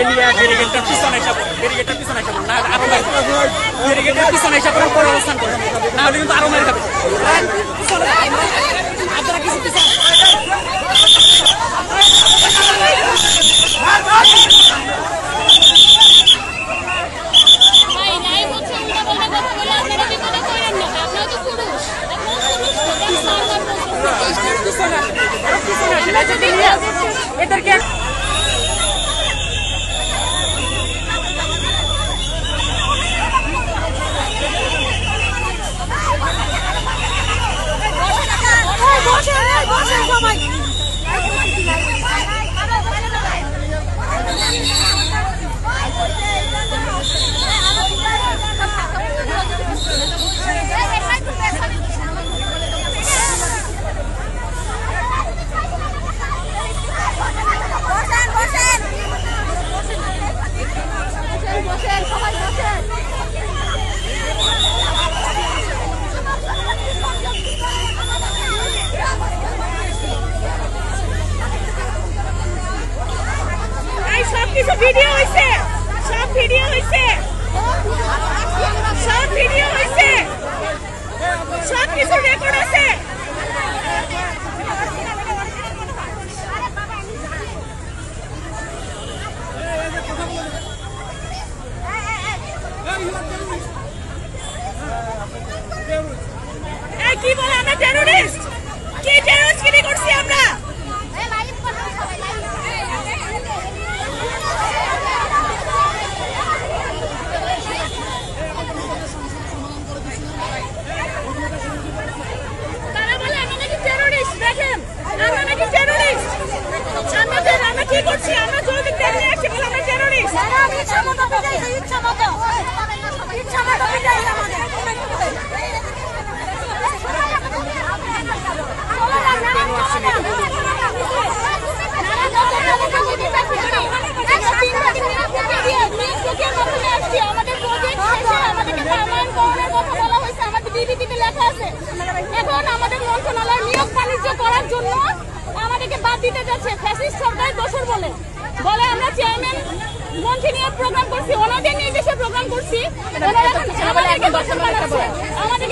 আমাদেরকে নিয়ে ব্যারিকেডের পিছনে এসে না আরো ব্যারিকেডের পিছনে এসে পরে অবস্থান করে না হলে কিন্তু আরো মেরে যাবে আপনারা কিছু এদেরকে ভিডিও হইছে সব ভিডিও হইছে সব কিছু রেকর্ড আছে কি বলে আমরা টেররিস্ট কি টেররিস্টগিরি করছি আমরা এখন আমাদের মন্ত্রণালয় নিয়োগ বাণিজ্য করার জন্য আমাদেরকে বাদ দিতে যাচ্ছে ফ্যাসিস্ট সরকারের দোষর বলে আমরা চেয়ারম্যান মন্ত্রী নিয়োগ প্রোগ্রাম করছি ওনাদের নির্দেশে প্রোগ্রাম করছি আমাদেরকে